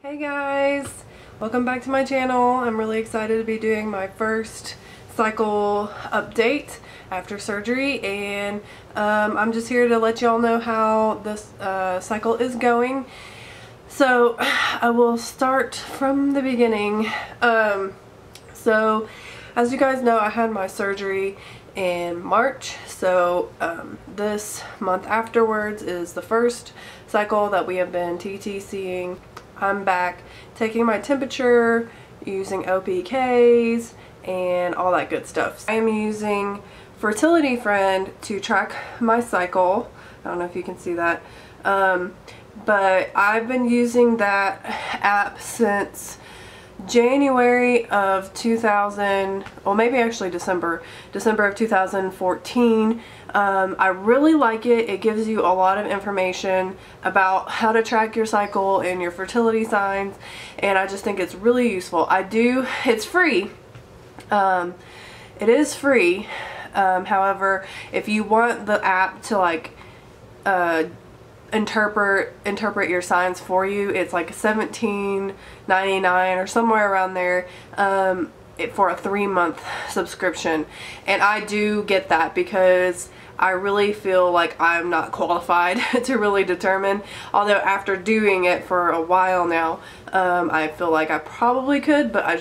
Hey guys, welcome back to my channel. I'm really excited to be doing my first cycle update after surgery, and I'm just here to let y'all know how this cycle is going. So I will start from the beginning. So as you guys know, I had my surgery in March, so this month afterwards is the first cycle that we have been TTCing. I'm back taking my temperature, using OPKs, and all that good stuff. I am using Fertility Friend to track my cycle. I don't know if you can see that. But I've been using that app since January of 2000, well maybe actually December of 2014. I really like it. It gives you a lot of information about how to track your cycle and your fertility signs, and I just think it's really useful. It's free. It is free. However, if you want the app to like interpret your signs for you, it's like $17.99 or somewhere around there for a 3-month subscription. And I do get that because I really feel like I'm not qualified to really determine, although after doing it for a while now, I feel like I probably could, but I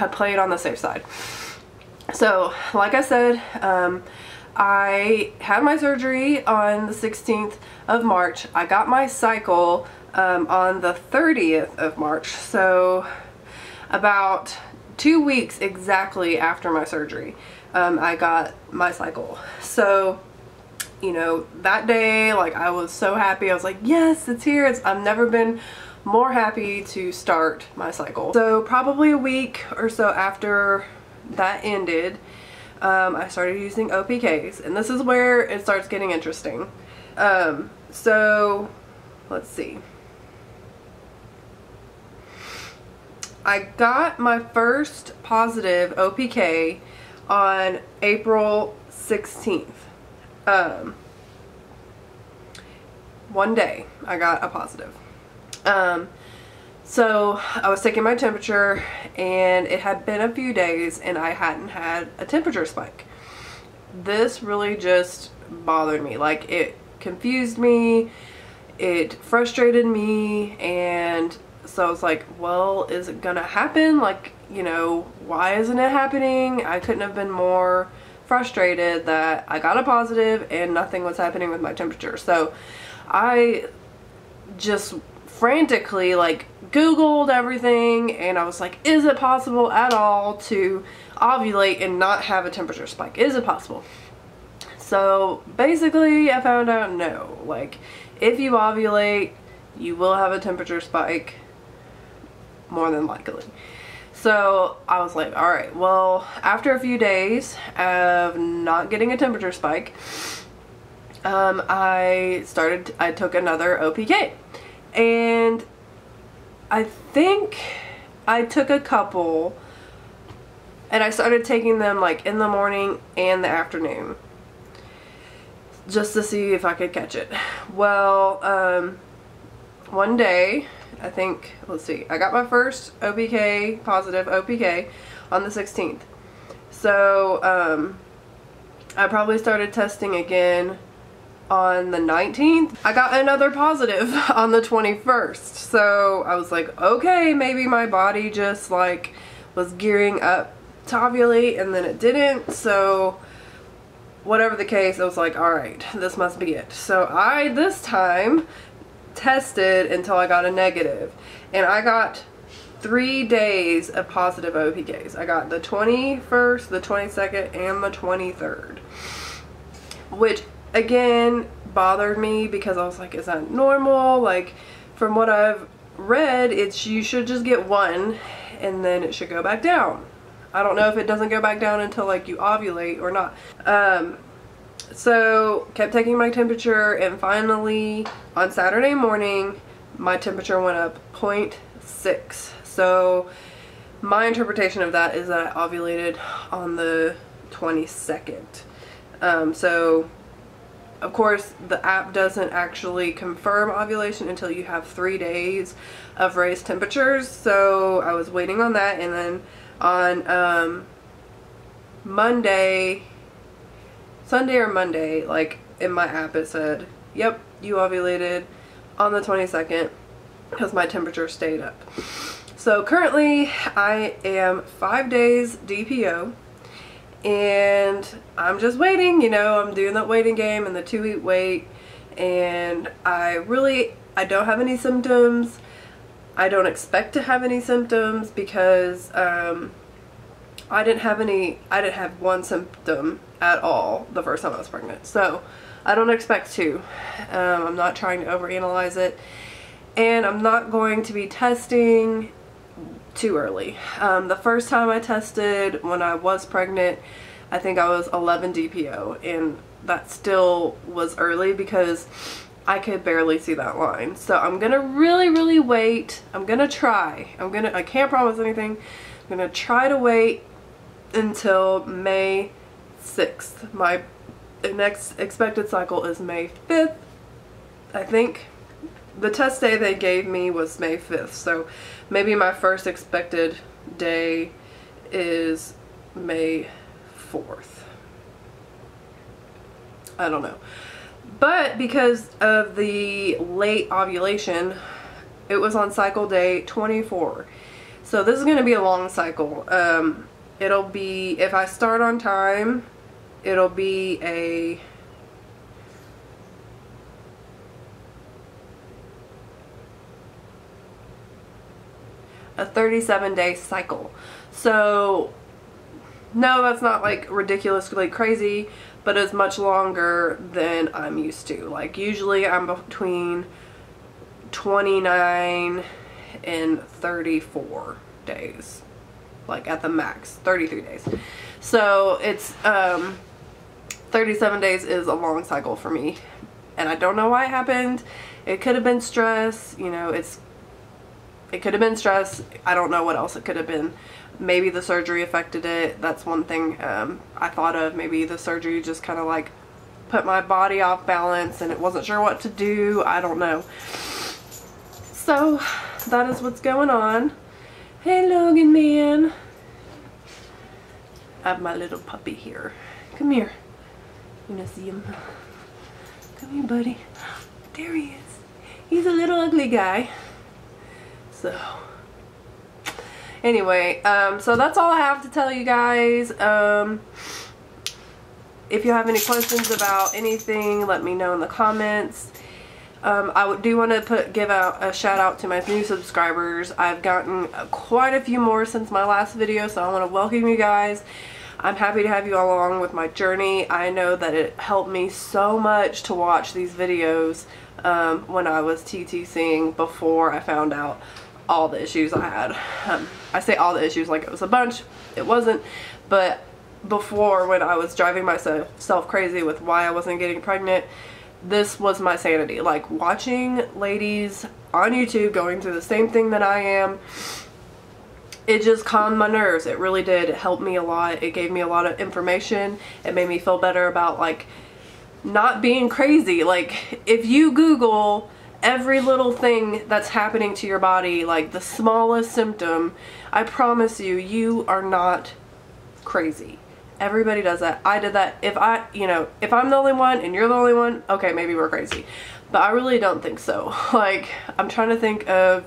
play it on the safe side. So like I said, I had my surgery on the 16th of March. I got my cycle on the 30th of March, so about 2 weeks exactly after my surgery, I got my cycle. So, you know, that day, like, I was so happy. I was like, yes, it's here. I've never been more happy to start my cycle. So probably a week or so after that ended, I started using OPKs, and this is where it starts getting interesting. So let's see. I got my first positive OPK on April 16th. One day I got a positive. So I was taking my temperature, and it had been a few days and I hadn't had a temperature spike. This really just bothered me. Like, it confused me, it frustrated me, and so I was like, well, is it gonna happen? Like, you know, why isn't it happening? I couldn't have been more frustrated that I got a positive and nothing was happening with my temperature. So I just frantically like Googled everything, and I was like, is it possible at all to ovulate and not have a temperature spike? Is it possible? So basically I found out no. Like, if you ovulate, you will have a temperature spike, more than likely. So I was like, alright, well, after a few days of not getting a temperature spike, I took another OPK. And I think I took a couple, and I started taking them like in the morning and the afternoon, just to see if I could catch it. Well, one day, I think, let's see, I got my first OPK, positive OPK, on the 16th. So, I probably started testing again on the 19th. I got another positive on the 21st. So I was like, okay, maybe my body just like was gearing up to ovulate and then it didn't. So whatever the case, I was like, alright, this must be it. So I, this time, tested until I got a negative. And I got 3 days of positive OPKs. I got the 21st, the 22nd, and the 23rd. Which, again, bothered me because I was like, is that normal? Like, from what I've read, you should just get one and then it should go back down. I don't know if it doesn't go back down until like you ovulate or not. So kept taking my temperature, and finally on Saturday morning my temperature went up 0.6. So my interpretation of that is that I ovulated on the 22nd. So of course, the app doesn't actually confirm ovulation until you have 3 days of raised temperatures. So I was waiting on that, and then on Sunday or Monday, like in my app it said, yep, you ovulated on the 22nd because my temperature stayed up. So currently I am 5 days DPO, and I'm just waiting, you know, I'm doing that waiting game and the 2-week wait, and I don't have any symptoms. I don't expect to have any symptoms because I didn't have one symptom at all the first time I was pregnant. So I don't expect to. I'm not trying to overanalyze it, and I'm not going to be testing too early. The first time I tested when I was pregnant, I think I was 11 DPO, and that still was early because I could barely see that line. So I'm gonna really wait. I'm gonna try. I can't promise anything. I'm gonna try to wait until May 6th. My next expected cycle is May 5th, I think. The test day they gave me was May 5th, so maybe my first expected day is May 4th. I don't know. But because of the late ovulation, it was on cycle day 24. So this is going to be a long cycle. It'll be, if I start on time, it'll be a a 37-day cycle. So no, that's not like ridiculously crazy, but it's much longer than I'm used to. Like usually I'm between 29 and 34 days, like at the max, 33 days. So it's 37 days is a long cycle for me, and I don't know why it happened. It could have been stress, you know, it could have been stress. I don't know what else it could have been. Maybe the surgery affected it. That's one thing I thought of. Maybe the surgery just kind of like put my body off balance and it wasn't sure what to do. I don't know. So that is what's going on. Hey Logan man. I have my little puppy here. Come here. You wanna see him? Come here, buddy. There he is. He's a little ugly guy. So anyway, so that's all I have to tell you guys. If you have any questions about anything, let me know in the comments. I do want to give out a shout out to my new subscribers. I've gotten quite a few more since my last video, so I want to welcome you guys. I'm happy to have you all along with my journey. I know that it helped me so much to watch these videos when I was TTCing before I found out all the issues I had. I say all the issues like it was a bunch. It wasn't, but before, when I was driving myself crazy with why I wasn't getting pregnant, this was my sanity. Like watching ladies on YouTube going through the same thing that I am, it just calmed my nerves. It really did. It helped me a lot. It gave me a lot of information. It made me feel better about like not being crazy. Like if you Google every little thing that's happening to your body, like the smallest symptom, I promise you, you are not crazy. Everybody does that. I did that. If I'm the only one and you're the only one, okay, maybe we're crazy. But I really don't think so. Like, I'm trying to think of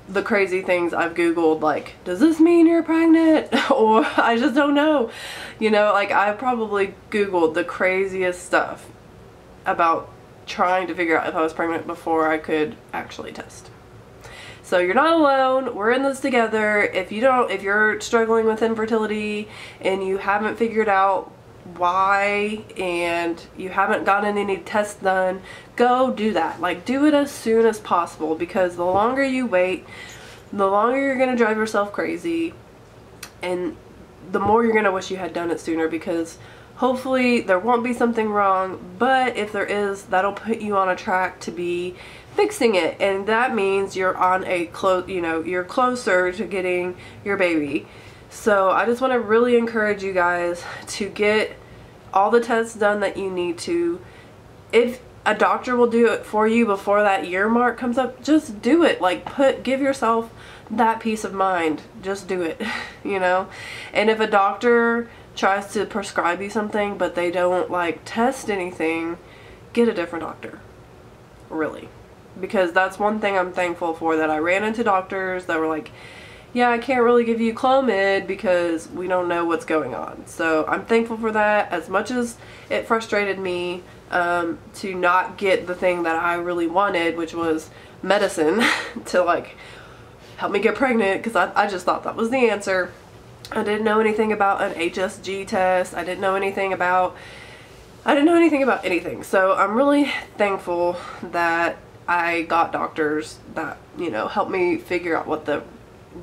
the crazy things I've Googled, like, does this mean you're pregnant? Or I just don't know. You know, like I probably Googled the craziest stuff about trying to figure out if I was pregnant before I could actually test. So you're not alone. We're in this together. If you're struggling with infertility and you haven't figured out why and you haven't gotten any tests done, go do that. Like do it as soon as possible, because the longer you wait, the longer you're gonna drive yourself crazy, and the more you're gonna wish you had done it sooner, because hopefully there won't be something wrong, but if there is, that'll put you on a track to be fixing it, and that means you're on a you're closer to getting your baby. So I just want to really encourage you guys to get all the tests done that you need to. If a doctor will do it for you before that year mark comes up, just do it. Like, give yourself that peace of mind. Just do it, you know? And if a doctor tries to prescribe you something but they don't like test anything, get a different doctor. Really. Because that's one thing I'm thankful for, that I ran into doctors that were like, yeah, I can't really give you Clomid because we don't know what's going on. So I'm thankful for that. As much as it frustrated me to not get the thing that I really wanted, which was medicine to like help me get pregnant, because I just thought that was the answer. I didn't know anything about an HSG test. I didn't know anything about anything. So I'm really thankful that I got doctors that, you know, helped me figure out what the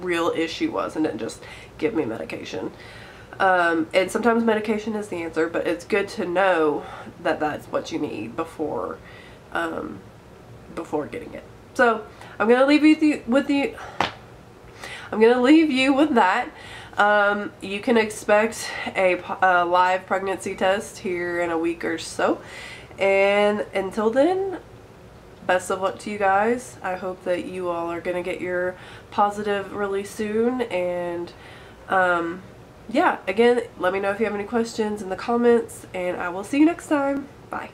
real issue was and didn't just give me medication. And sometimes medication is the answer, but it's good to know that that's what you need before getting it. So I'm gonna leave you with that. You can expect a live pregnancy test here in a week or so. And until then, best of luck to you guys. I hope that you all are going to get your positive really soon. And yeah, again, let me know if you have any questions in the comments, and I will see you next time. Bye.